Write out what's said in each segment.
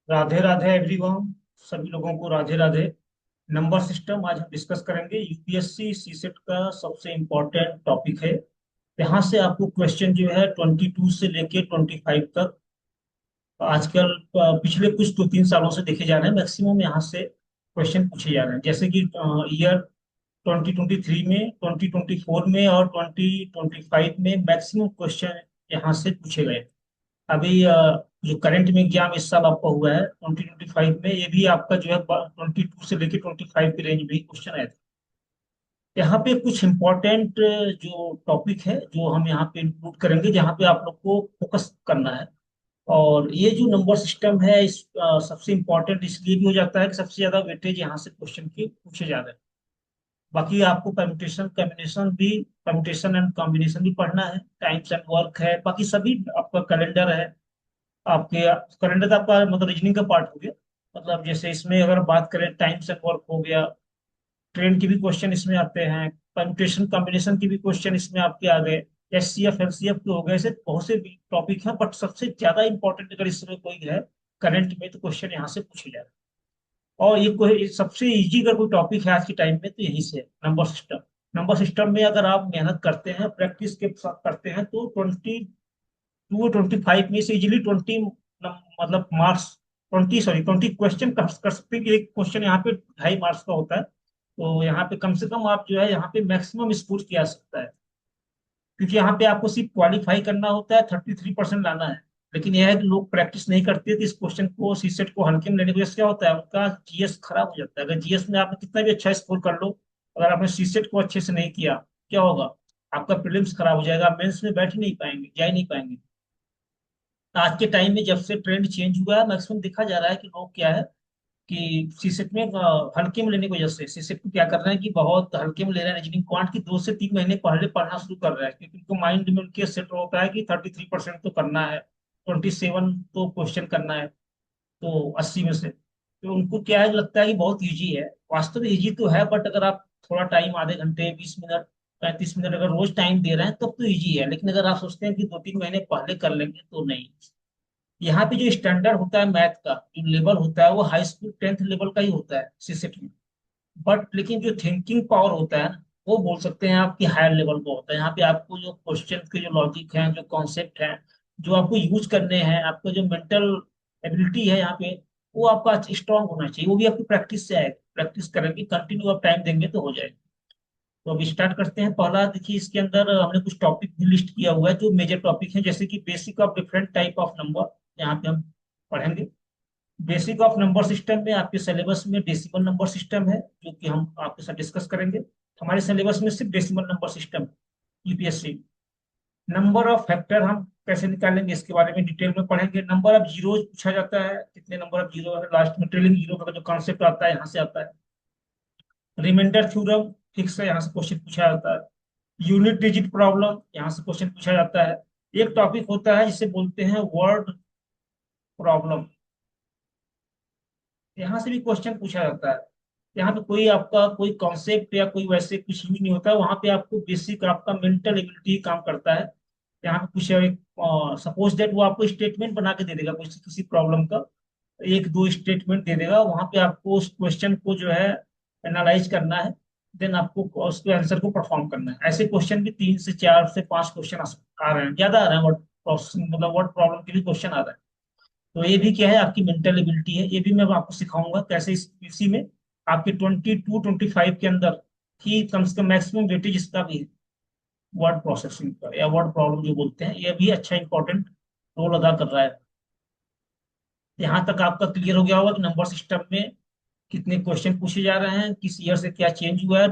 Radhe Radhe everyone. सभी लोगों को राधे राधे। नंबर सिस्टम आज हम डिस्कस करेंगे। यूपीएससी सीसेट का सबसे इम्पोर्टेंट टॉपिक है। यहाँ से आपको क्वेश्चन जो है 22 से लेके 25 तक आजकल पिछले कुछ 2-3 सालों से देखे जा रहे हैं। मैक्सिमम यहाँ से क्वेश्चन पूछे जा रहे हैं, जैसे कि ईयर 2023 में, 2024 में और 2025 में मैक्सिमम क्वेश्चन यहाँ से पूछे गए। अभी जो करंट में एग्जाम इस साल आपका हुआ है 2025 में, ये भी आपका जो है 22 से लेके 25 के रेंज में ही क्वेश्चन आया था। यहाँ पे कुछ इम्पोर्टेंट जो टॉपिक है जो हम यहाँ पे इंक्लूड करेंगे, जहाँ पे आप लोग को फोकस करना है। और ये जो नंबर सिस्टम है इस सबसे इम्पोर्टेंट इसलिए भी हो जाता है कि सबसे ज्यादा वेटेज यहाँ से क्वेश्चन के पूछे जा रहे हैं। बाकी आपको परम्यूटेशन एंड कॉम्बिनेशन भी पढ़ना है, टाइम्स एंड वर्क है, बाकी सभी आपका कैलेंडर है। आपके कैलेंडर का आपका मतलब रीजनिंग का पार्ट हो गया। मतलब जैसे इसमें अगर बात करें, टाइम्स एंड वर्क हो गया, ट्रेन के भी क्वेश्चन इसमें आते हैं, परम्यूटेशन कॉम्बिनेशन के भी क्वेश्चन इसमें आपके आ गए, एचसीएफ एलसीएफ के हो गए। ऐसे बहुत से टॉपिक हैं, बट सबसे ज्यादा इंपॉर्टेंट अगर इसमें कोई है करंट में, तो क्वेश्चन यहाँ से पूछे जा रहे हैं। और ये कोई सबसे इजी अगर कोई टॉपिक है आज के टाइम में, तो यही से नंबर सिस्टम। नंबर सिस्टम में अगर आप मेहनत करते हैं, प्रैक्टिस के साथ करते हैं, तो 25 में से इजिली 20 मतलब मार्क्स, 20 क्वेश्चन कर सकते हैं कि एक क्वेश्चन यहाँ पे 2.5 मार्क्स का होता है। तो यहाँ पे कम से कम आप जो है यहाँ पे मैक्सिमम स्कोर किया जा सकता है। क्योंकि यहाँ पे आपको सिर्फ क्वालिफाई करना होता है, 33% लाना है। लेकिन यह है कि लोग प्रैक्टिस नहीं करते, तो इस क्वेश्चन को सीसेट को हल्के में लेने की वजह से क्या होता है, उनका जीएस खराब हो जाता है। अगर जीएस में आपने कितना भी अच्छा स्कोर कर लो, अगर आपने सीसेट को अच्छे से नहीं किया, क्या होगा? आपका प्रीलिम्स खराब हो जाएगा, मेंस में बैठ ही नहीं पाएंगे, जा ही नहीं पाएंगे। आज के टाइम में जब से ट्रेंड चेंज हुआ है, मैक्सिमम देखा जा रहा है कि लोग क्या है कि सीसेट में हल्के में लेने की वजह से सीसेट को क्या कर रहे हैं कि बहुत हल्के में ले रहे हैं। रीजनिंग क्वांट की 2 से 3 महीने पहले पढ़ना शुरू कर रहे हैं, क्योंकि उनको माइंड में उनके सेट होता है कि 33% तो करना है, 27 तो क्वेश्चन करना है, तो 80 में से। तो उनको क्या है, लगता है कि बहुत ईजी है। वास्तव में ईजी तो है, बट अगर आप थोड़ा टाइम, आधे घंटे, 20 मिनट, 35 मिनट अगर रोज टाइम दे रहे हैं तब तो ईजी है। लेकिन अगर आप सोचते हैं कि 2-3 महीने पहले कर लेंगे, तो नहीं। यहाँ पे जो स्टैंडर्ड होता है मैथ का, जो लेवल होता है, वो हाई स्कूल 10th लेवल का ही होता है सीसेट में। बट लेकिन जो थिंकिंग पावर होता है ना, वो बोल सकते हैं आपकी हायर लेवल का होता है। यहाँ पे आपको जो क्वेश्चन के जो लॉजिक हैं, जो कॉन्सेप्ट हैं, जो आपको यूज करने हैं, आपका जो मेंटल एबिलिटी है यहाँ पे, वो आपका स्ट्रांग होना चाहिए। वो भी आपकी प्रैक्टिस से आएगा। प्रैक्टिस करेंगे, कंटिन्यू आप टाइम देंगे तो हो जाएगा। तो अब स्टार्ट करते हैं। पहला देखिए, इसके अंदर हमने कुछ टॉपिक भी लिस्ट किया हुआ है जो मेजर टॉपिक हैं, जैसे कि basic of different type of number, यहाँ पे हम पढ़ेंगे। बेसिक ऑफ नंबर सिस्टम में आपके सिलेबस में डेसिमल नंबर सिस्टम है, जो कि हम आपके साथ डिस्कस करेंगे। हमारे सिलेबस में सिर्फ decimal number system, UPSC. Number of factor हम कैसे निकालेंगे, इसके बारे में डिटेल में पढ़ेंगे। नंबर ऑफ जीरो पूछा जाता है, कितने नंबर ऑफ जीरो है, लास्ट में ट्रेलिंग जीरो का जो कॉन्सेप्ट आता है, यहाँ से आता है। रिमाइंडर थ्योरम फिक्स है, यहाँ से क्वेश्चन पूछा जाता है। यूनिट डिजिट प्रॉब्लम, यहाँ से क्वेश्चन पूछा जाता है। एक टॉपिक होता है जिसे बोलते हैं वर्ड प्रॉब्लम, यहाँ से भी क्वेश्चन पूछा जाता है। यहाँ पे कोई आपका कोई कॉन्सेप्ट या कोई वैसे कुछ यूज नहीं होता, वहां पे आपको बेसिक आपका मेंटल एबिलिटी काम करता है। यहाँ पे कुछ सपोज दैट वो आपको स्टेटमेंट बना के दे देगा, कुछ किसी प्रॉब्लम का एक दो स्टेटमेंट दे देगा। वहां पे आपको उस क्वेश्चन को जो है एनालाइज करना है, देन आपको उसके आंसर को परफॉर्म करना है। ऐसे क्वेश्चन भी 3 से 4 से 5 क्वेश्चन आ रहे हैं, ज्यादा आ रहे हैं। वर्ड प्रोसेसिंग मतलब वर्ड प्रॉब्लम के भी क्वेश्चन आ रहे हैं। तो ये भी क्या है, आपकी मेंटल एबिलिटी है। ये भी मैं आपको सिखाऊंगा कैसे इसी में आपके 22-25 के अंदर ही कम से कम मैक्सिमम वेटेज इसका भी है। वर्ड प्रोसेसिंग का या वर्ड प्रॉब्लम जो बोलते हैं, ये भी अच्छा इंपॉर्टेंट रोल अदा कर रहा है। यहाँ तक आपका क्लियर हो गया होगा कि नंबर सिस्टम में कितने क्वेश्चन पूछे जा रहे हैं, किस ईयर से क्या चेंज हुआ है,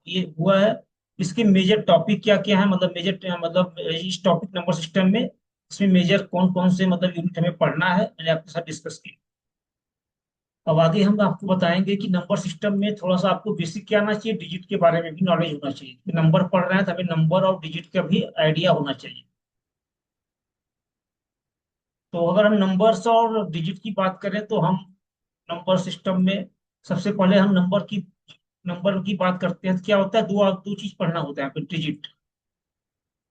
ये हुआ है। इसके मेजर टॉपिक क्या क्या है, मतलब मेजर मतलब इस टॉपिक नंबर सिस्टम में इसमें मेजर कौन कौन से मतलब यूनिट हमें पढ़ना है, मैंने आपके साथ डिस्कस किया। अब आगे हम आपको बताएंगे कि नंबर सिस्टम में थोड़ा सा आपको बेसिक क्या आना चाहिए, डिजिट के बारे में भी नॉलेज होना चाहिए कि नंबर पढ़ रहे हैं तो हमें नंबर और डिजिट का भी आइडिया होना चाहिए। तो अगर हम नंबर्स और डिजिट की बात करें, तो हम नंबर सिस्टम में सबसे पहले हम नंबर की बात करते हैं। तो क्या होता है, दो दो चीज पढ़ना होता है यहाँ पे। डिजिट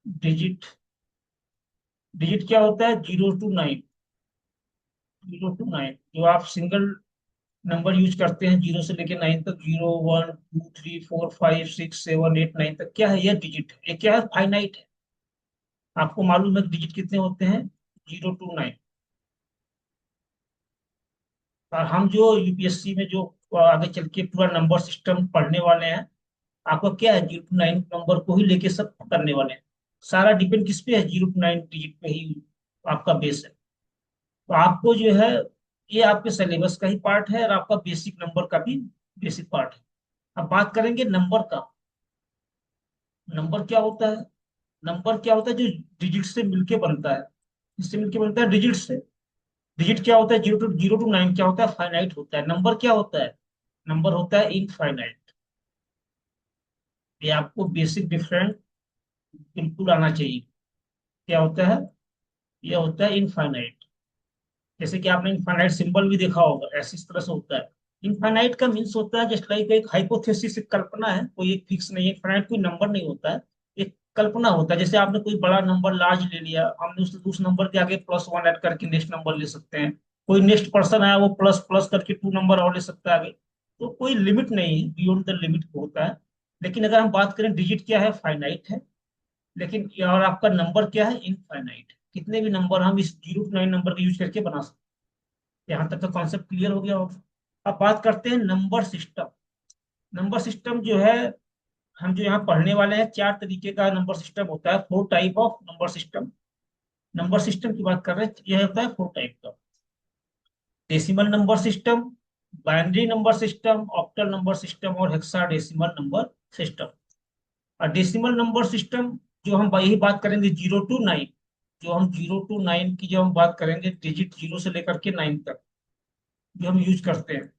डिजिट डिजिट क्या होता है, 0 to 9। 0 to 9 जो आप सिंगल नंबर यूज करते हैं, 0 से लेके 9 तक, 0 1 2 3 4 5 6 7 8 9 तक, क्या है? यह डिजिट है, ये क्या है? फाइनाइट है। आपको मालूम है कि डिजिट कितने होते हैं? 0 to 9। और हम जो यूपीएससी में जो आगे चल के पूरा नंबर सिस्टम पढ़ने वाले हैं, आपका क्या है? 0 to 9 नंबर को ही लेके सब करने वाले हैं। सारा डिपेंड किस पे है? 0 to 9 डिजिट पे ही आपका बेस है। तो आपको जो है, ये आपके सिलेबस का ही पार्ट है और आपका बेसिक नंबर का भी बेसिक पार्ट है। अब बात करेंगे नंबर का। नंबर क्या होता है? नंबर क्या होता है? जो डिजिट से मिलके बनता है। किससे मिलके बनता है? डिजिट से। डिजिट क्या होता है? 0 to 9 क्या होता है? फाइनाइट होता है। नंबर क्या होता है? नंबर होता है इनफाइनाइट। ये आपको बेसिक डिफरेंस बिल्कुल आना चाहिए। क्या होता है? ये होता है इनफाइनाइट। जैसे कि आपने इनफाइनाइट सिंबल भी देखा होगा, ऐसी इस तरह से होता है। इनफाइनाइट का मीन्स होता है जस्ट लाइक एक हाइपोथेसिस, एक कल्पना है, कोई एक फिक्स नहीं है। इनफाइनाइट कोई नंबर नहीं होता है, एक कल्पना होता है। जैसे आपने कोई बड़ा नंबर लार्ज ले लिया, हमने उस नंबर के आगे +1 ऐड करके नेक्स्ट नंबर ले सकते हैं। कोई नेक्स्ट पर्सन आया, वो प्लस प्लस करके 2 नंबर और ले सकता है आगे। तो कोई लिमिट नहीं है, बियॉन्ड द लिमिट होता है। लेकिन अगर हम बात करें, डिजिट क्या है? फाइनाइट है। लेकिन और आपका नंबर क्या है? इनफाइनाइट। कितने भी नंबर हम इस 0 to 9 नंबर का यूज करके बना सकते हैं। यहाँ तक का कॉन्सेप्ट क्लियर हो गया होगा। अब बात करते हैं नंबर सिस्टम। नंबर सिस्टम जो है, हम जो यहाँ पढ़ने वाले हैं, 4 तरीके का नंबर सिस्टम होता है। 4 type of number system. Number system की बात कर रहे हैं, यह होता है 4 टाइप का। Decimal number system, binary number system, octal number system और हेक्साडेसिमल नंबर सिस्टम। और डेसिमल नंबर सिस्टम जो हम यही बात करेंगे 0 to 9। जो हम 0 to 9 की जो हम बात करेंगे, डिजिट 0 से लेकर के 9 तक जो हम यूज करते हैं,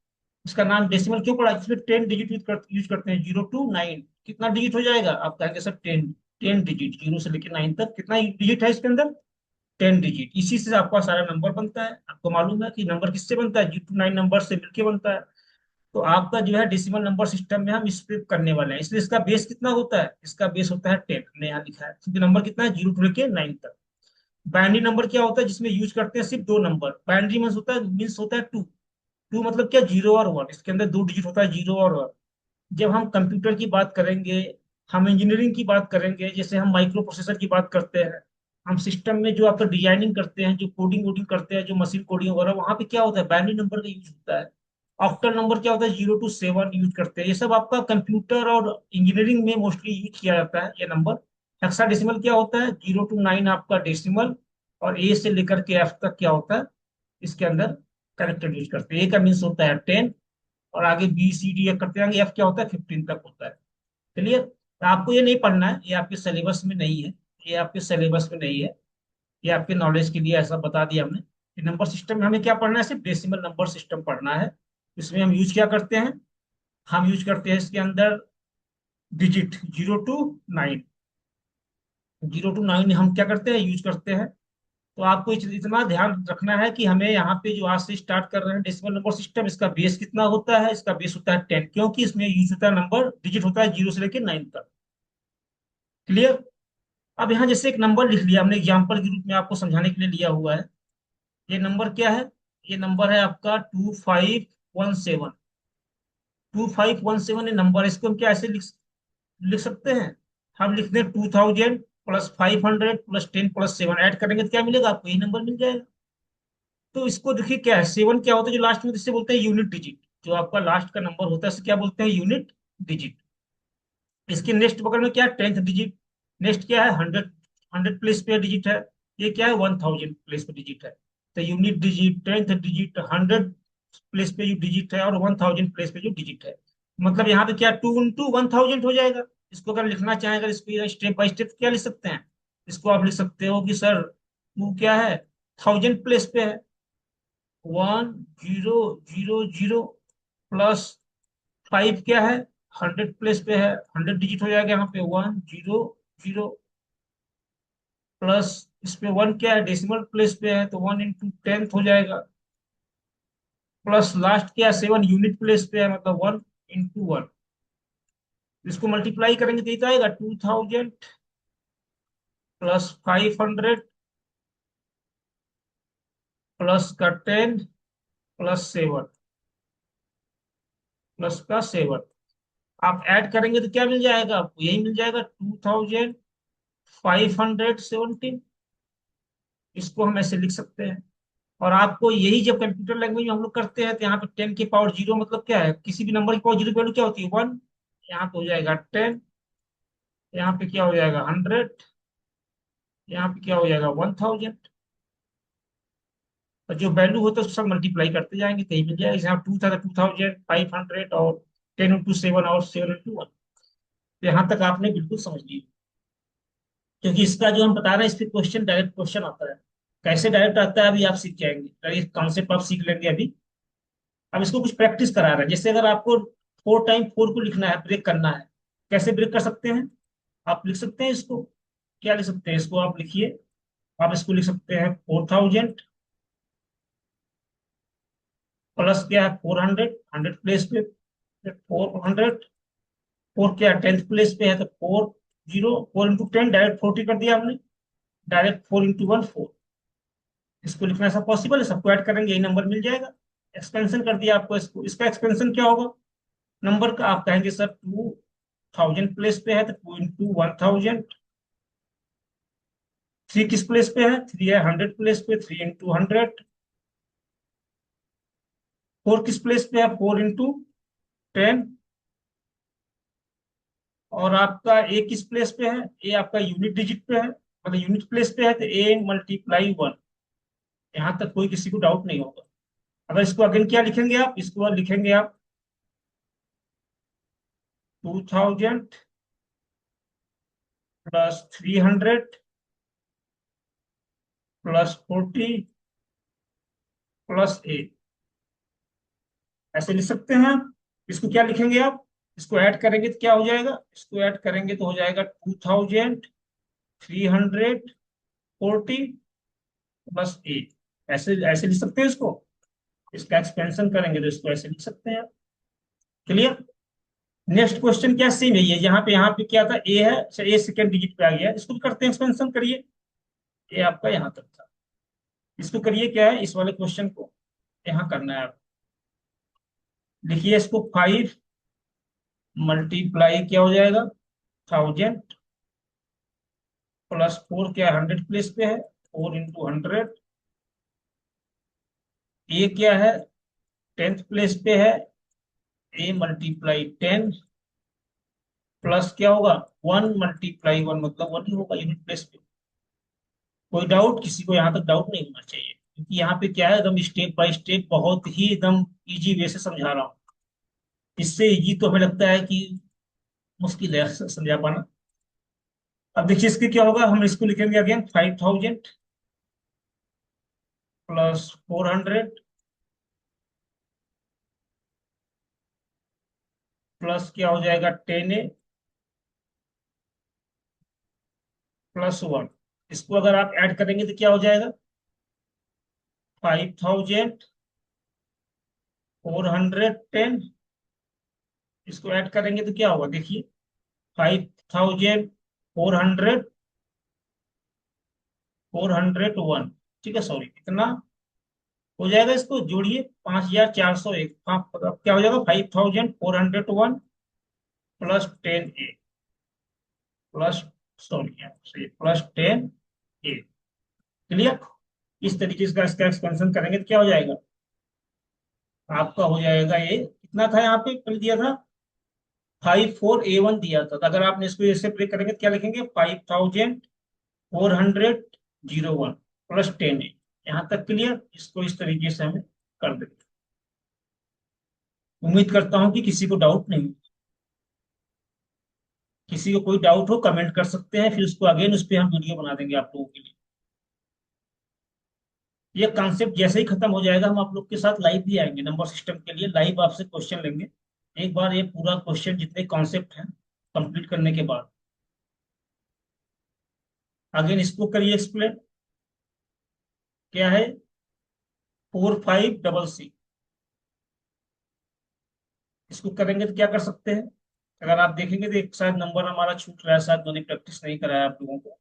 इसका नाम डेसिमल क्यों पड़ा? इसमें 10 डिजिट यूज करते हैं। 0 to 9 कितना डिजिट हो जाएगा? आप कहेंगे सर 10। 10 डिजिट, 0 से लेकर 9 तक कितना डिजिट है इसके अंदर? 10 डिजिट। इसी से आपका सारा नंबर बनता है। आपको मालूम है कि नंबर किससे बनता है? 0 to 9 नंबर से मिलके बनता है। तो आपका जो है डेसिमल नंबर सिस्टम में हम इस पे करने वाले हैं, इसलिए इसका बेस कितना होता है? इसका बेस होता है 10। हमने यहाँ लिखा है क्योंकि नंबर कितना है? 0 to 9 तक। बाइनरी नंबर क्या होता है? जिसमें यूज करते हैं सिर्फ 2 नंबर। बाइनरी मीन्स होता है 2। 2 मतलब क्या? 0 और 1। इसके अंदर 2 डिजिट होता है, 0 और 1। जब हम कंप्यूटर की बात करेंगे, हम इंजीनियरिंग की बात करेंगे, जैसे हम माइक्रो प्रोसेसर की बात करते हैं, हम सिस्टम में जो आपका डिजाइनिंग करते हैं, जो कोडिंग वोडिंग करते हैं, जो मशीन कोडिंग वगैरह, वहां पे क्या होता है? बाइनरी नंबर का यूज होता है। ऑक्टल नंबर क्या होता है? 0 to 7 यूज करते हैं। ये सब आपका कंप्यूटर और इंजीनियरिंग में मोस्टली यूज किया जाता है ये नंबर। हेक्साडेसिमल क्या होता है? 0 to 9 आपका डेसिमल, और ए से लेकर के एफ तक क्या होता है इसके अंदर? करेक्टर यूज करते हैं। ए का मीन्स होता है 10, और आगे बी सी डी करते जाएंगे, एफ क्या होता है? 15 तक होता है। क्लियर? तो आपको ये नहीं पढ़ना है, ये आपके सिलेबस में नहीं है। ये आपके सिलेबस में नहीं है। ये आपके नॉलेज के लिए ऐसा बता दिया हमने कि नंबर सिस्टम में हमें क्या पढ़ना है? सिर्फ डेसिमल नंबर सिस्टम पढ़ना है। इसमें हम यूज क्या करते हैं? हम यूज करते हैं इसके अंदर डिजिट 0 to 9। 0 to 9 हम क्या करते हैं? यूज करते हैं। तो आपको इतना ध्यान रखना है कि हमें यहाँ पे जो आज से स्टार्ट कर रहे हैं डेसिमल नंबर सिस्टम, इसका बेस कितना होता है? इसका बेस होता है 10, क्योंकि इसमें यूज होता है नंबर, डिजिट होता है 0 से लेकर 9 तक। क्लियर? अब यहाँ जैसे एक नंबर लिख लिया हमने, एग्जाम्पल के रूप में आपको समझाने के लिए लिया हुआ है। ये नंबर क्या है? ये नंबर है आपका 2517। 2517 ये नंबर है। इसको हम क्या ऐसे लिख लिख सकते हैं? हम लिख दें 2000 +500 +10 +7 ऐड करेंगे तो क्या मिलेगा आपको? यही नंबर मिल जाएगा। तो इसको देखिए, क्या है? 7 क्या होता है जो लास्ट में? इससे बोलते हैं यूनिट डिजिट। जो आपका लास्ट का नंबर होता है इसे क्या बोलते हैं? Unit digit. इसके नेक्स्ट बगल में क्या है? 10th digit. नेक्स्ट क्या है? 100। 100 प्लेस पे डिजिट है। ये क्या है? 1000 प्लेस पे डिजिट है। तो unit digit, 10th digit, 100 place पे जो डिजिट है, और 1000 प्लेस पे जो डिजिट है। मतलब यहाँ पे क्या? 2 × 1000 हो जाएगा। इसको अगर लिखना चाहें, अगर इसको स्टेप बाय स्टेप क्या लिख सकते हैं? इसको आप लिख सकते हो कि सर 2 क्या है? 1000 प्लेस पे है। 1000 प्लस 5 क्या है? 100 प्लेस पे है। 100 डिजिट हो जाएगा यहाँ पे। 100 प्लस इस पे 1 क्या है? डेसिमल प्लेस पे है, तो 1 × 10th हो जाएगा। प्लस लास्ट क्या है? 7 यूनिट प्लेस पे है, मतलब 1 × 1। इसको मल्टीप्लाई करेंगे तो ये तो आएगा 2000 +500 प्लस का 10 प्लस 7 प्लस का 7 आप ऐड करेंगे तो क्या मिल जाएगा आपको? यही मिल जाएगा 2517। इसको हम ऐसे लिख सकते हैं। और आपको यही जब कंप्यूटर लैंग्वेज में हम लोग करते हैं तो यहाँ पे 10 की पावर 0 मतलब क्या है? किसी भी नंबर की पावर 0 की वैल्यू क्या होती है? 1। यहाँ पे हो जाएगा 10। यहाँ पे क्या हो जाएगा? 100। यहाँ पे क्या हो जाएगा? 1000। और जो वैल्यू होता है उसको सब मल्टीप्लाई करते जाएंगे तो यही मिल जाएगा। जहाँ 2 था तो 2500 और 10 into 7 और 7 into 1। यहाँ तक आपने बिल्कुल समझ लिया। क्योंकि इसका जो हम बता रहे हैं इस पे क्वेश्चन, डायरेक्ट क्वेश्चन आता है। कैसे डायरेक्ट आता है अभी आप सीख जाएंगे, ये कॉन्सेप्ट आप सीख लेंगे अभी। अब इसको कुछ प्रैक्टिस करा रहे हैं। जैसे अगर आपको 4 टाइम 4 को लिखना है, ब्रेक करना है, कैसे ब्रेक कर सकते हैं? आप लिख सकते हैं इसको। क्या लिख सकते हैं इसको? आप लिखिए। आप इसको लिख सकते हैं 4000 प्लस क्या है? 400। 100 प्लेस पे 400। फोर क्या है? 10th प्लेस पे है तो 40। 4 into 10 डायरेक्ट 40 कर दिया हमने। Direct 4 into 1 4। इसको लिखना ऐसा पॉसिबल है? सबको ऐड करेंगे यही नंबर मिल जाएगा। एक्सपेंशन कर दिया आपको इसको। इसका एक्सपेंशन क्या होगा नंबर का? आप कहेंगे सर 2000 प्लेस पे है तो 2 into 1000। 3 किस प्लेस पे है? 3 है 100 प्लेस पे, 3 into 100। 4 किस प्लेस पे है? 4 into 10। और आपका ए किस प्लेस पे है? ए आपका यूनिट डिजिट पे है, मतलब यूनिट प्लेस पे है तो A × 1। यहाँ तक कोई किसी को डाउट नहीं होगा। अगर इसको अगेन क्या लिखेंगे आप? इसको लिखेंगे आप 2000 +300 +40 +A। ऐसे लिख सकते हैं आप। इसको क्या लिखेंगे आप? इसको ऐड करेंगे तो क्या हो जाएगा? इसको ऐड करेंगे तो हो जाएगा 2340 +A। ऐसे ऐसे लिख सकते हैं इसको। इसका एक्सपेंशन करेंगे तो इसको ऐसे लिख सकते हैं। क्लियर? नेक्स्ट क्वेश्चन क्या सेम है ये? यहाँ पे क्या था? ए है, अच्छा ए सेकेंड डिजिट पे आ गया, इसको भी करते हैं एक्सपेंशन। करिए। ए आपका यहाँ तक था। इसको करिए, क्या है इस वाले क्वेश्चन को यहाँ करना है आप। लिखिए इसको 5 मल्टीप्लाई क्या हो जाएगा? 1000 +4 क्या है? 100 प्लेस पे है, 4 into 100। ए क्या है? 10th प्लेस पे है, A × 10 प्लस क्या होगा? 1 × 1 मतलब 1 ही होगा यूनिट प्लेस पे। कोई डाउट? किसी को यहाँ तक डाउट नहीं होना चाहिए, क्योंकि यहाँ पे क्या है, एकदम स्टेप बाय स्टेप बहुत ही एकदम इजी वे से समझा रहा हूँ। इससे इजी तो हमें लगता है कि मुश्किल है समझा पाना। अब देखिए इसके क्या होगा। हम इसको लिखेंगे अगेन 5000 +400 प्लस क्या हो जाएगा? 10A +1। इसको अगर आप ऐड करेंगे तो क्या हो जाएगा? 5410। इसको ऐड करेंगे तो क्या होगा देखिए? 5401। ठीक है, सॉरी कितना हो जाएगा? इसको जोड़िए, 5401। हाँ, अब क्या हो जाएगा? 5401 +10A plus, sorry +10A। Clear? इस तरीके से इसका एक्सपेंशन करेंगे तो क्या हो जाएगा? आपका हो जाएगा ये कितना था यहाँ पे कल दिया था? 54A1 दिया था। तो अगर आपने इसको ऐसे ब्रेक करेंगे तो क्या लिखेंगे? 5401 +10A। यहाँ तक क्लियर? इसको इस तरीके से हमें कर देंगे। उम्मीद करता हूँ कि किसी को डाउट नहीं। किसी को कोई डाउट हो कमेंट कर सकते हैं, फिर उसको अगेन उस पर हम वीडियो बना देंगे आप लोगों के लिए। ये कॉन्सेप्ट जैसे ही खत्म हो जाएगा हम आप लोग के साथ लाइव भी आएंगे, नंबर सिस्टम के लिए लाइव आपसे क्वेश्चन लेंगे। एक बार ये पूरा क्वेश्चन जितने कॉन्सेप्ट हैं कंप्लीट करने के बाद अगेन इसको करिए एक्सप्लेन। क्या है? 4566। इसको करेंगे तो क्या कर सकते हैं? अगर आप देखेंगे तो एक शायद नंबर हमारा छूट रहा है, शायद मैंने प्रैक्टिस नहीं कराया आप लोगों को।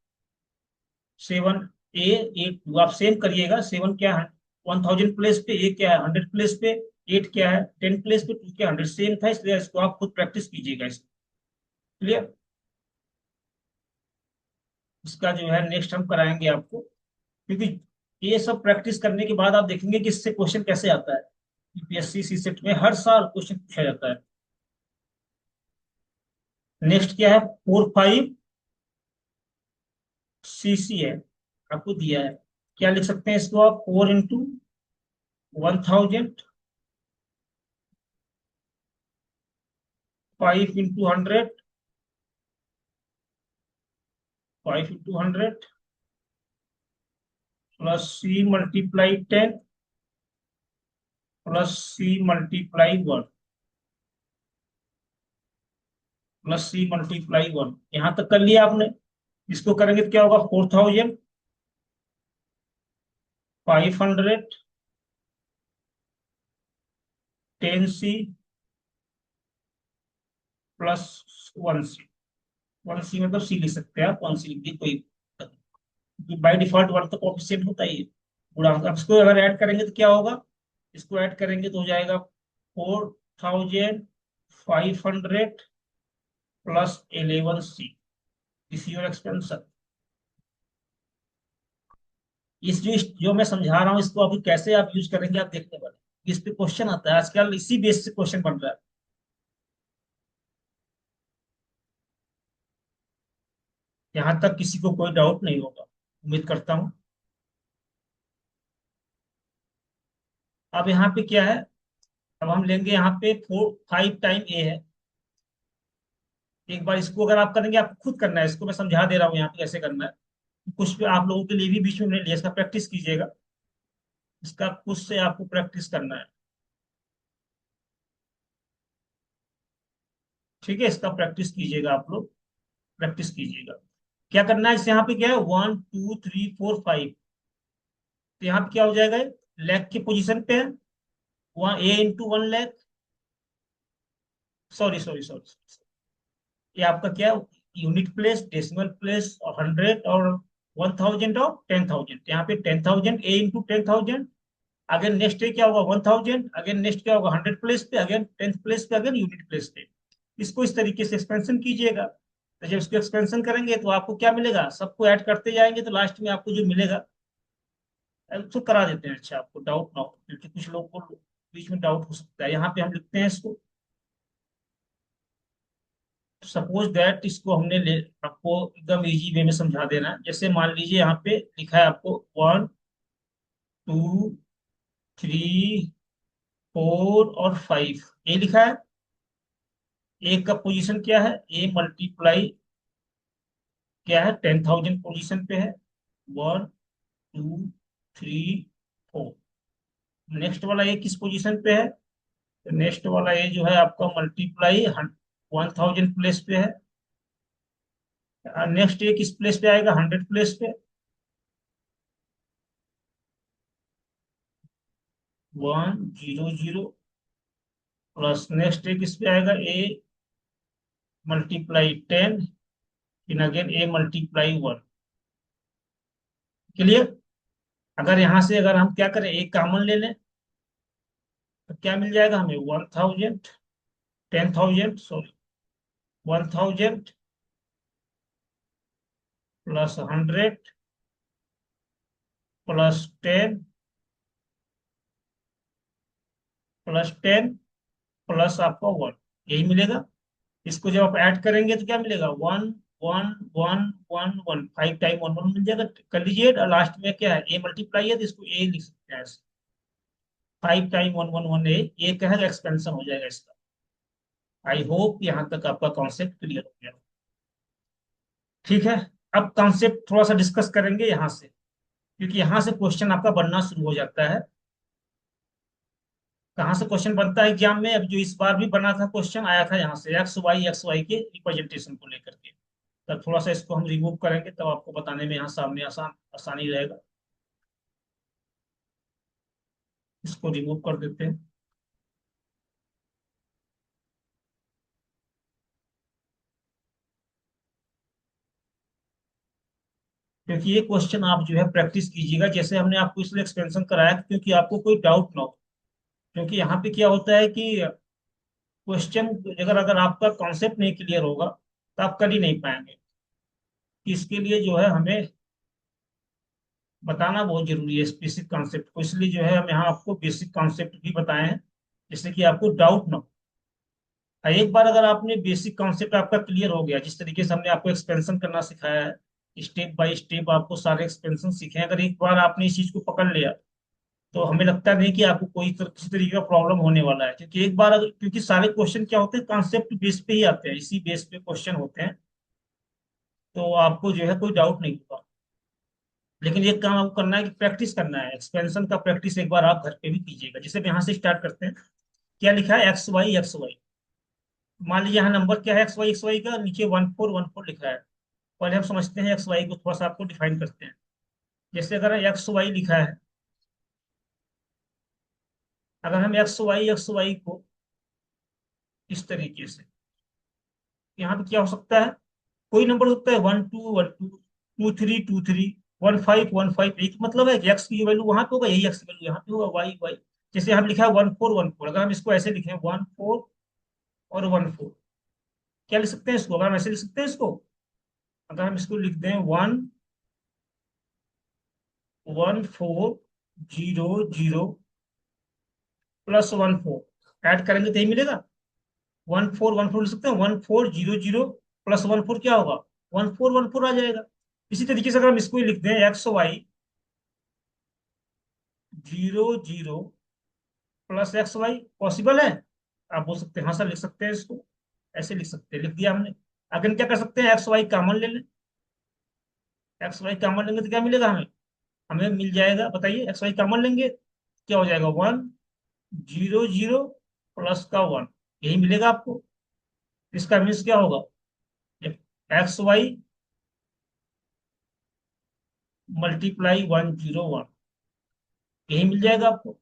7A 8 2 आप सेम करिएगा। 7 क्या है? 1000 प्लेस पे, ए क्या है 100 प्लेस पे, 8 क्या है 10 प्लेस पे, 2 क्या 100 सेम था, इसलिए इसको आप खुद प्रैक्टिस कीजिएगा इसको। क्लियर। इसका जो है नेक्स्ट हम कराएंगे आपको, क्योंकि ये सब प्रैक्टिस करने के बाद आप देखेंगे कि इससे क्वेश्चन कैसे आता है। यूपीएससी सी सेट में हर साल क्वेश्चन पूछा जाता है। नेक्स्ट क्या है 45 सीसी है, आपको दिया है। क्या लिख सकते हैं इसको आप, 4 into 1000, 5 into 100, 5 into 100 +C × 10 +C × 1 +C × 1। यहां तक कर लिया आपने। इसको करेंगे तो क्या होगा, 4500 10C +1C। 1C मतलब सी लिख सकते हैं आप, 1C लिख दिए, कोई बाई डिफॉल्ट 1 तो कोफिशिएंट होता ही है गुणांक। अब इसको अगर ऐड करेंगे तो क्या होगा, इसको ऐड करेंगे तो हो जाएगा 4500 +11C। This your expansion. जो मैं समझा रहा हूँ इसको अभी कैसे आप यूज करेंगे आप देखने वाले, इस पे क्वेश्चन आता है आजकल, इसी बेस से क्वेश्चन बन रहा है। यहाँ तक किसी को कोई डाउट नहीं होगा, उम्मीद करता हूँ। अब यहाँ पे क्या है, अब हम लेंगे यहाँ पे 5 टाइम A है। एक बार इसको अगर आप करेंगे, आपको खुद करना है, इसको मैं समझा दे रहा हूँ यहाँ पे कैसे करना है। कुछ पे आप लोगों के लिए भी बीच में मैंने लिया, इसका प्रैक्टिस कीजिएगा। इसका खुद से आपको प्रैक्टिस करना है। ठीक है, इसका प्रैक्टिस कीजिएगा आप लोग, प्रैक्टिस कीजिएगा। क्या करना है, इस यहाँ पे क्या है 1 2 3 4 5। तो यहाँ पे क्या हो जाएगा, लैख की पोजीशन पे है, वहाँ A × 1 लाख, सॉरी, ये आपका क्या, यूनिट प्लेस, डेसिमल प्लेस और 100 और 1000 और 10,000। यहाँ पे 10,000 A × 10,000। अगेन नेक्स्ट डे क्या होगा 1000, अगेन नेक्स्ट क्या होगा 100 प्लेस पे, अगेन 10th प्लेस पे, अगेन यूनिट प्लेस पे। इसको इस तरीके से एक्सपेंशन कीजिएगा। तो जब इसको एक्सपेंशन करेंगे तो आपको क्या मिलेगा, सबको ऐड करते जाएंगे तो लास्ट में आपको जो मिलेगा, तो करा देते हैं। अच्छा, आपको डाउट ना हो, क्योंकि कुछ लोगों को बीच में डाउट हो सकता है। यहाँ पे हम लिखते हैं इसको, सपोज दैट इसको हमने ले, आपको एकदम इजी वे में समझा देना है। जैसे मान लीजिए यहाँ पे लिखा है आपको 1 2 3 4 और 5, ए लिखा है। ए का पोजीशन क्या है, ए मल्टीप्लाई क्या है 10,000 पोजीशन पे है, 1 2 3 4। नेक्स्ट वाला ए किस पोजीशन पे है, तो नेक्स्ट वाला ए जो है आपका मल्टीप्लाई 1000 प्लेस पे है। नेक्स्ट ए किस प्लेस पे आएगा, 100 प्लेस पे, 1 0 0 प्लस नेक्स्ट ए किस पे आएगा, ए मल्टीप्लाई 10, फिर अगेन ए मल्टीप्लाई 1। क्लियर। अगर यहाँ से अगर हम क्या करें, एक कॉमन ले लें, तो क्या मिल जाएगा हमें, 1000, 10,000 सॉरी, 1000 +100 +10 +10 प्लस आपका 1, यही मिलेगा। इसको जब आप ऐड करेंगे तो क्या मिलेगा, 1 1 1 1 1, 5 टाइम 1 1 मिल जाएगा। कर लीजिए, और लास्ट में क्या है ए मल्टीप्लाई है, तो इसको ए लिख सकते हैं। 5 टाइम 1 1 1 ए क्या है, एक्सपेंशन हो जाएगा इसका। आई होप यहाँ तक आपका कॉन्सेप्ट क्लियर हो गया। ठीक है। अब कॉन्सेप्ट थोड़ा सा डिस्कस करेंगे यहाँ से, क्योंकि यहाँ से क्वेश्चन आपका बनना शुरू हो जाता है। कहाँ से क्वेश्चन बनता है एग्जाम में, अब जो इस बार भी बना था क्वेश्चन आया था यहाँ से, एक्स वाई के रिप्रेजेंटेशन को लेकर के। तब थोड़ा सा इसको हम रिमूव करेंगे, तब आपको बताने में यहाँ सामने आसानी रहेगा। इसको रिमूव कर देते हैं। क्योंकि ये क्वेश्चन आप जो है प्रैक्टिस कीजिएगा, जैसे हमने आपको इसलिए एक्सपेंशन कराया क्योंकि आपको कोई डाउट ना हो। क्योंकि यहाँ पे क्या होता है कि क्वेश्चन अगर अगर आपका कॉन्सेप्ट नहीं क्लियर होगा तो आप कर ही नहीं पाएंगे। इसके लिए जो है हमें बताना बहुत जरूरी है इस बेसिक कॉन्सेप्ट को, इसलिए जो है हम यहाँ आपको बेसिक कॉन्सेप्ट भी बताए हैं, जिससे कि आपको डाउट ना हो। एक बार अगर आपने बेसिक कॉन्सेप्ट आपका क्लियर हो गया, जिस तरीके से हमने आपको एक्सपेंशन करना सिखाया है, स्टेप बाय स्टेप आपको सारे एक्सपेंशन सीखे हैं, अगर एक बार आपने इस चीज को पकड़ लिया तो हमें लगता नहीं कि आपको किसी तरीके का प्रॉब्लम होने वाला है। क्योंकि एक बार अगर, क्योंकि सारे क्वेश्चन क्या होते हैं कॉन्सेप्ट बेस पे ही आते हैं, इसी बेस पे क्वेश्चन होते हैं, तो आपको जो है कोई डाउट नहीं होगा। लेकिन ये काम आपको करना है कि प्रैक्टिस करना है, एक्सपेंशन का प्रैक्टिस एक बार आप घर पे भी कीजिएगा। जैसे यहाँ से स्टार्ट करते हैं, क्या लिखा है एक्स वाई एक्स वाई। मान लीजिए यहाँ नंबर क्या है एक्स वाई का, नीचे 1414 लिखा है। पहले हम समझते हैं एक्स वाई को, थोड़ा सा आपको डिफाइन करते हैं। जैसे अगर एक्स वाई लिखा है, अगर हम एक्स वाई को इस तरीके से, यहाँ पे क्या हो सकता है, कोई नंबर हो सकता है 1212, 2323, 1515। एक मतलब है कि एक्स की वैल्यू वहां पे होगा, यही एक्स की वैल्यू यहाँ पे होगा, वाई वाई। जैसे हम लिखा है 1414, अगर हम इसको ऐसे लिखें 14 और 14, क्या लिख सकते हैं इसको, अगर हम ऐसे लिख सकते हैं इसको, अगर हम इसको लिख दें 11400 +14, ऐड करेंगे तो यही मिलेगा। 1414 लिख सकते हैं, 1400 +14 क्या होगा, 1414 आ जाएगा। इसी तरीके से अगर हम इसको ही लिख दें XY00 +XY, पॉसिबल है। आप बोल सकते हैं हाँ सर लिख सकते हैं इसको, ऐसे लिख सकते हैं, लिख दिया हमने। अगर क्या कर सकते हैं, एक्स वाई कॉमन ले लें, एक्स वाई कॉमन लेंगे तो क्या मिलेगा हमें, हमें मिल जाएगा, बताइए एक्स वाई कॉमन लेंगे क्या हो जाएगा, 100 +1, यही मिलेगा आपको। इसका मीन्स क्या होगा, XY × 101, यही मिल जाएगा आपको।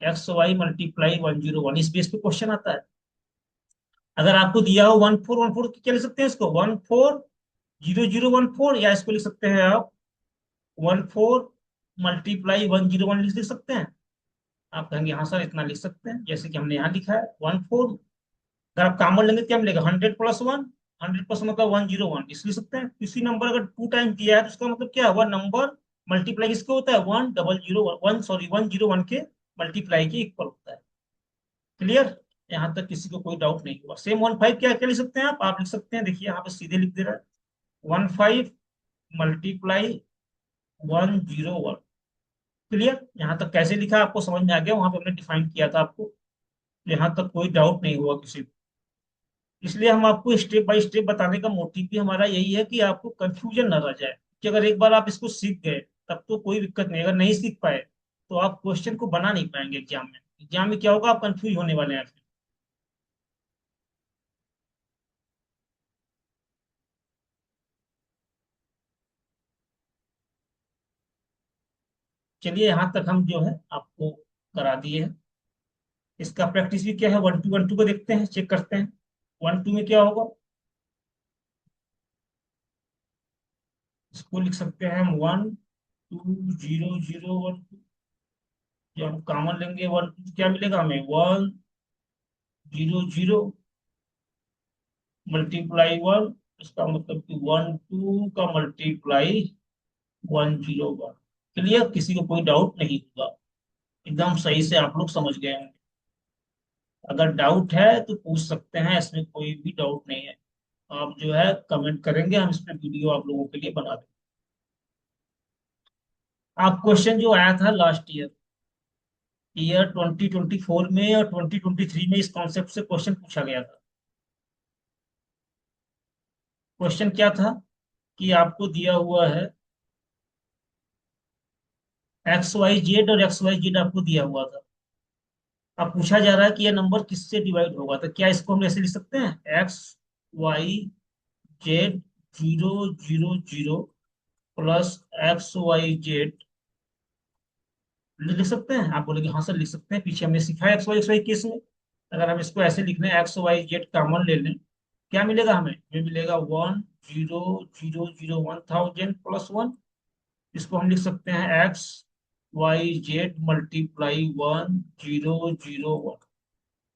XY × 101, इस बेस पे क्वेश्चन आता है। अगर आपको दिया हो 1414, क्या लिख सकते हैं इसको, 140014, या इसको लिख सकते हैं आप 14 × 101 लिख सकते हैं। आप कहेंगे हाँ सर इतना लिख सकते हैं, जैसे कि हमने यहाँ लिखा है 14। अगर आप कॉमन लेंगे तो क्या मिलेगा, 100 + 1, 100 मतलब 101, इसलिए लिख सकते हैं। किसी नंबर अगर 2 टाइम दिया है तो इसका मतलब क्या हुआ, नंबर मल्टीप्लाई किसके होता है, 10001 के मल्टीप्लाई के इक्वल होता है। क्लियर, यहाँ तक किसी को कोई डाउट नहीं हुआ। सेम 15 क्या क्या लिख सकते हैं आप लिख सकते हैं, देखिए यहाँ पे सीधे लिख दे रहा है, 15 × 101। क्लियर, यहाँ तक कैसे लिखा आपको समझ में आ गया, वहां पे हमने डिफाइन किया था आपको। यहाँ तक कोई डाउट नहीं हुआ किसी को। इसलिए हम आपको स्टेप बाय स्टेप बताने का मोटिव भी हमारा यही है कि आपको कंफ्यूजन न रह जाए, कि अगर एक बार आप इसको सीख गए तब तो कोई दिक्कत नहीं, अगर नहीं सीख पाए तो आप क्वेश्चन को बना नहीं पाएंगे एग्जाम में। एग्जाम में क्या होगा, आप कंफ्यूज होने वाले हैं फिर। चलिए यहाँ तक हम जो है आपको करा दिए हैं। इसका प्रैक्टिस भी क्या है, 1 2 को देखते हैं, चेक करते हैं 1 2 में क्या होगा। इसको लिख सकते हैं हम 120001। जब हम कॉमन लेंगे 1 2, क्या मिलेगा हमें, 100 × 1, इसका मतलब कि 12 का मल्टीप्लाई 101। क्लियर, किसी को कोई डाउट नहीं होगा, एकदम सही से आप लोग समझ गए होंगे। अगर डाउट है तो पूछ सकते हैं, इसमें कोई भी डाउट नहीं है। आप जो है कमेंट करेंगे, हम इस पे वीडियो आप लोगों के लिए बना देंगे। आप क्वेश्चन जो आया था लास्ट ईयर 2024 में और 2023 में, इस कॉन्सेप्ट से क्वेश्चन पूछा गया था। क्वेश्चन क्या था कि आपको दिया हुआ है XYZ, और XYZ आपको दिया हुआ था। अब पूछा जा रहा है कि यह नंबर किससे डिवाइड होगा, तो क्या इसको हम ऐसे लिख सकते हैं, XYZ 000 +XYZ, लिख सकते हैं। आप बोलेंगे हाँ सर लिख सकते हैं, पीछे हमने सीखा है XY केस में। अगर हम इसको ऐसे लिख लें, XYZ कॉमन ले लें, क्या मिलेगा हमें, मिलेगा 10001 + 1। इसको हम लिख सकते हैं X Y Z multiply 1001।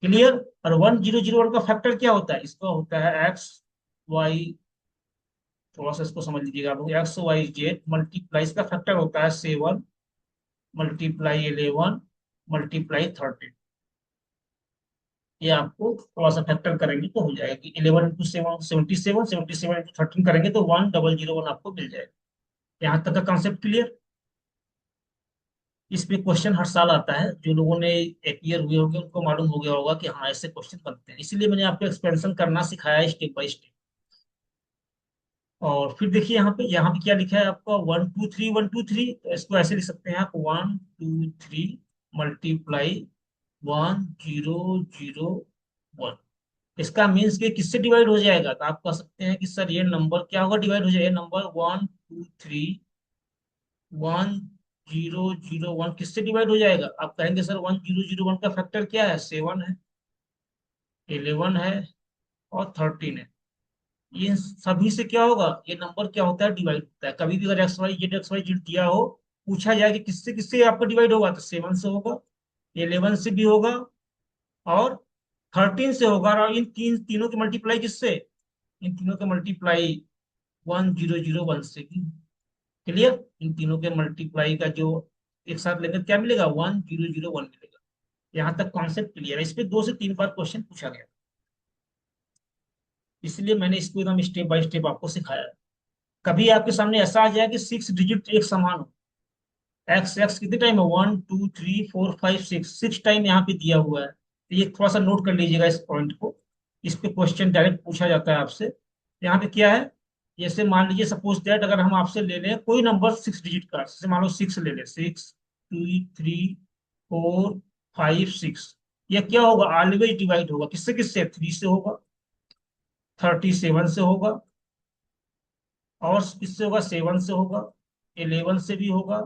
Clear. और 1001 का फैक्टर क्या होता है? इसका होता है एक्स वाई, थोड़ा सा इसको समझ लीजिएगा आप लोग, एक्स वाई जेड मल्टीप्लाई, इसका फैक्टर होता है 7 मल्टीप्लाई 11 मल्टीप्लाई 13। ये आपको थोड़ा सा फैक्टर करेंगे तो हो जाएगा कि 11 इंटू 7 77, 77 इंटू 13 करेंगे तो 1001 आपको मिल जाएगा। यहाँ तक का कॉन्सेप्ट क्लियर। इस पे क्वेश्चन हर साल आता है, जो लोगों ने अपीयर हुए होंगे उनको मालूम हो गया होगा कि हाँ ऐसे क्वेश्चन बनते हैं, इसीलिए मैंने आपको एक्सपेंशन करना सिखाया है स्टेप बाय स्टेप। और फिर देखिए यहाँ पे क्या लिखा है आपका 1 2 3 1 2 3, तो इसको ऐसे लिख सकते हैं आप 1 2 3 मल्टीप्लाई 1001। इसका मीन्स कि किससे डिवाइड हो जाएगा? तो आप कह सकते हैं कि सर ये नंबर क्या होगा, डिवाइड हो जाएगा, नंबर 1 2 3 1001 किससे डिवाइड हो जाएगा? आप कहेंगे सर 1001 का फैक्टर क्या है? 7 है, 11 है और 13 है। इन सभी से क्या होगा, ये नंबर क्या होता है, डिवाइड होता है। कभी भी अगर एक्स वाई जेड दिया हो, पूछा जाए कि किससे किससे आपका डिवाइड होगा, तो 7 से होगा, 11 से भी होगा और 13 से होगा। और इन तीनों की मल्टीप्लाई किससे? इन तीनों के मल्टीप्लाई 1001 से भी। क्लियर। इन तीनों के मल्टीप्लाई का जो एक साथ लेकर क्या मिलेगा? 1001 मिलेगा। यहाँ तक कॉन्सेप्ट क्लियर है। इस पे 2 से 3 बार क्वेश्चन पूछा गया, इसलिए मैंने इसको एकदम स्टेप बाय स्टेप आपको सिखाया। कभी आपके सामने ऐसा आ जाए कि 6 डिजिट एक समान हो, एक्स एक्स कितने टाइम है? 1 2 3 4 5 6, 6 टाइम यहाँ पे दिया हुआ है, तो ये थोड़ा सा नोट कर लीजिएगा इस पॉइंट को। इस पे क्वेश्चन डायरेक्ट पूछा जाता है आपसे। यहाँ पे क्या है, जैसे मान लीजिए सपोज दैट अगर हम आपसे ले लें कोई नंबर 6 डिजिट का, जैसे मान लो 6 ले लें, 6 2 3 4 5 6, यह क्या होगा? ऑलवेज डिवाइड होगा किससे किससे? 3 से होगा, 37 से होगा और किससे होगा? 7 से होगा, 11 से भी होगा,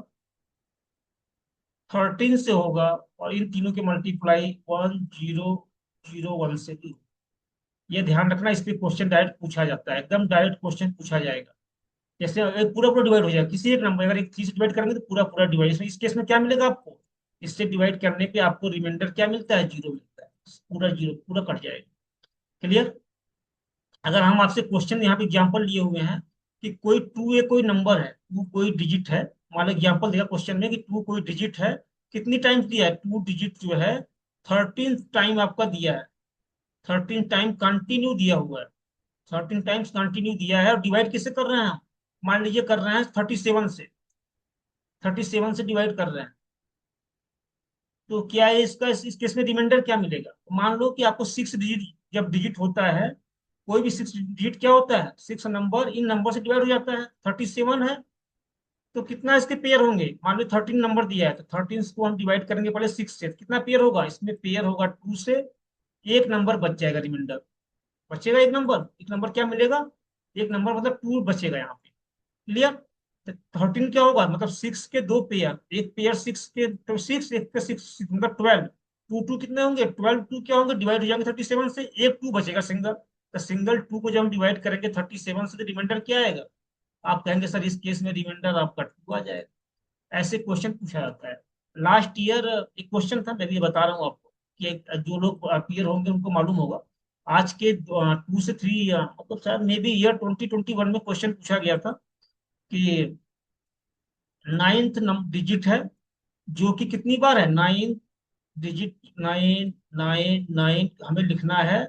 13 से होगा और इन तीनों के मल्टीप्लाई 1001 से भी। ये ध्यान रखना, इस पे क्वेश्चन डायरेक्ट पूछा जाता है, एकदम डायरेक्ट क्वेश्चन पूछा जाएगा। जैसे एक पूरा पूरा डिवाइड हो जाएगा, किसी एक नंबर अगर एक 3 से डिवाइड करेंगे तो पूरा पूरा डिवाइड, इस केस में क्या मिलेगा आपको? इससे डिवाइड करने पे आपको रिमाइंडर क्या मिलता है? 0 मिलता है, पूरा 0 पूरा कट जाएगा। क्लियर। अगर हम आपसे क्वेश्चन यहाँ पे एग्जाम्पल लिए हुए हैं कि कोई टू ए कोई नंबर है, टू कोई डिजिट है, मान लो एग्जाम्पल दिया क्वेश्चन में कि टू कोई डिजिट है, कितनी टाइम्स दिया है? टू डिजिट जो है 13 टाइम आपका दिया है, 13 टाइम कंटिन्यू दिया हुआ है, 13 टाइम्स कंटिन्यू दिया है। और डिवाइड किससे कर रहे हैं हम? मान लीजिए कर रहे हैं 37 से, 37 से डिवाइड कर रहे हैं, तो क्या है इसका, इस केस में रिमाइंडर क्या मिलेगा? तो मान लो कि आपको 6 डिजिट, जब डिजिट होता है कोई भी 6 डिजिट, क्या होता है? 6 नंबर इन नंबर से डिवाइड हो जाता है। 37 है तो कितना इसके पेयर होंगे? मान लो 13 नंबर दिया है तो 13 को हम डिवाइड करेंगे पहले 6 से, कितना पेयर होगा? इसमें पेयर होगा 2 से, एक नंबर बच जाएगा, रिमाइंडर बचेगा एक नंबर। एक नंबर क्या मिलेगा? एक नंबर मतलब 2 बचेगा यहाँ पे। क्लियर। तो 13 क्या होगा, मतलब 6 के 2 पेयर, एक पेयर 6 के तो 6, एक पे 6 मतलब 12, टू टू कितने होंगे? 12 टू क्या होंगे? डिवाइड हो जाएंगे 37 से, एक 2 बचेगा सिंगल, तो सिंगल 2 को जब हम डिवाइड करेंगे 37 से तो रिमाइंडर क्या आएगा? आप कहेंगे सर इस केस में रिमाइंडर आपका 2 आ जाएगा। ऐसे क्वेश्चन पूछा जाता है। लास्ट ईयर एक क्वेश्चन था, मैं भी बता रहा हूँ आपको कि जो लोग पीयर होंगे उनको मालूम होगा। आज के 2 से 3 मतलब शायद मे बी ईयर 2021 में क्वेश्चन पूछा गया था कि नाइन्थ डिजिट है, जो कि कितनी बार है? 9 डिजिट, 9 9 9 हमें लिखना है।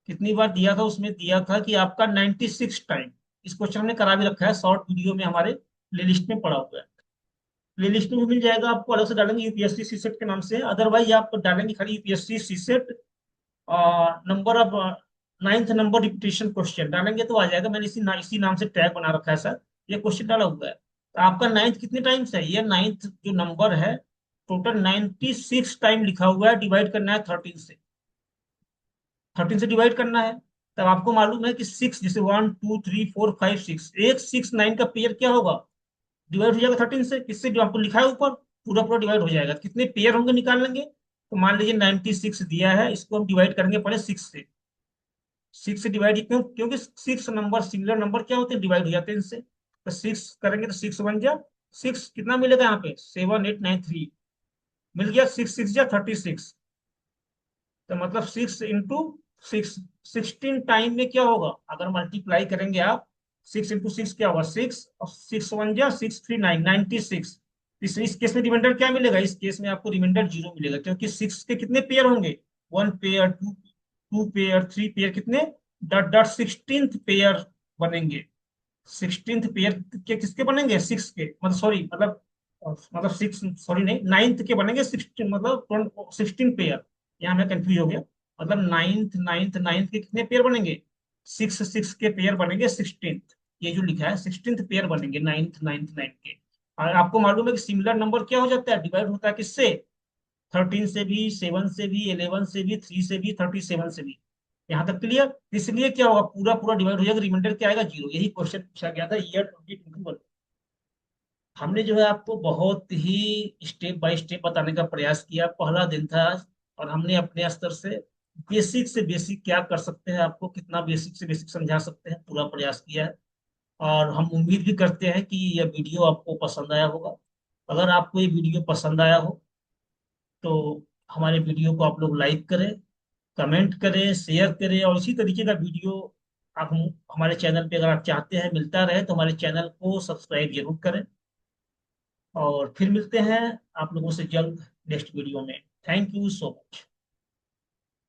कितनी बार दिया था? उसमें दिया था कि आपका 96 टाइम। इस क्वेश्चन हमने करा भी रखा है, शॉर्ट वीडियो में हमारे प्ले लिस्ट में पड़ा हुआ है। प्ले लिस्ट में भी मिल जाएगा आपको, अलग से डालेंगे यूपीएससी सीसेट के नाम से, अदरवाइज आप डालेंगे खाली UPSC CSAT number of ninth number repetition question डालेंगे तो आ जाएगा। मैंने इसी नाम से टैग बना रखा है सर, ये क्वेश्चन डाला हुआ है। तो आपका नाइन्थ कितने टाइम्स है? ये नाइन्थ जो नंबर है टोटल 96 टाइम लिखा हुआ है, डिवाइड करना है 13 से, 13 से डिवाइड करना है। तब आपको मालूम है कि 6, जैसे 1 2 3 4 5 6, एक 6 9 का पेयर क्या होगा? डिवाइड हो जाएगा 13 से, किससे? जो आपको लिखा है ऊपर, पूरा पूरा डिवाइड हो जाएगा। कितने पेयर होंगे निकाल लेंगे। तो मान लीजिए 96 दिया है, इसको हम डिवाइड करेंगे पहले 6 से। 6 से डिवाइड क्यों? क्योंकि 6 नंबर सिंगुलर नंबर क्या होते हैं? डिवाइड हो जाते हैं इनसे। तो 6 करेंगे तो 6 बन गया, सिक्स कितना मिलेगा यहाँ पे, 7893 मिल गया। सिक्स सिक्स या 36, तो मतलब 6 × 6, 16 टाइम में क्या होगा, अगर मल्टीप्लाई करेंगे आप, 6 × 6 क्या होगा, 6, और 6 × 1 या 6 3 9 96। इस केस में रिमाइंडर क्या मिलेगा, इस केस में आपको रिमाइंडर जीरो मिलेगा, क्योंकि सिक्स के कितने पेयर होंगे, one pair, two two pair, three pair, कितने, डॉट डॉट 16th पेयर बनेंगे। 16th पेयर के किसके बनेंगे, सिक्स के, मतलब सॉरी, मतलब सिक्स, सॉरी नहीं, नाइन्थ के बनेंगे 16, मतलब 16 पेयर। यहाँ मैं कंफ्यूज हो गया। मतलब नाइन्थ नाइन्थ नाइन्थ के कितने पेयर बनेंगे, सिक्स सिक्स के पेयर बनेंगे 16th। ये जो लिखा है 16th पेयर बनेंगे नाइन्थ नाइन्थ नाइन्थ के। और आपको मालूम है कि सिमिलर नंबर क्या हो जाता है, डिवाइड होता है किससे, 13 से भी, 7 से भी, 11 से भी, 3 से भी, 37 से भी। यहाँ तक क्लियर। इसलिए क्या होगा, पूरा पूरा डिवाइड हो जाएगा, रिमाइंडर क्या आएगा, जीरो। यही क्वेश्चन पूछा गया था ईयर 2021। हमने जो है आपको बहुत ही स्टेप बाय स्टेप बताने का प्रयास किया, पहला दिन था आज, और हमने अपने स्तर से बेसिक से बेसिक क्या कर सकते हैं, आपको कितना बेसिक से बेसिक समझा सकते हैं, पूरा प्रयास किया है। और हम उम्मीद भी करते हैं कि यह वीडियो आपको पसंद आया होगा। अगर आपको ये वीडियो पसंद आया हो तो हमारे वीडियो को आप लोग लाइक करें, कमेंट करें, शेयर करें, और इसी तरीके का वीडियो आप हमारे चैनल पे अगर आप चाहते हैं मिलता रहे तो हमारे चैनल को सब्सक्राइब जरूर करें। और फिर मिलते हैं आप लोगों से जल्द नेक्स्ट वीडियो में। Thank you so much.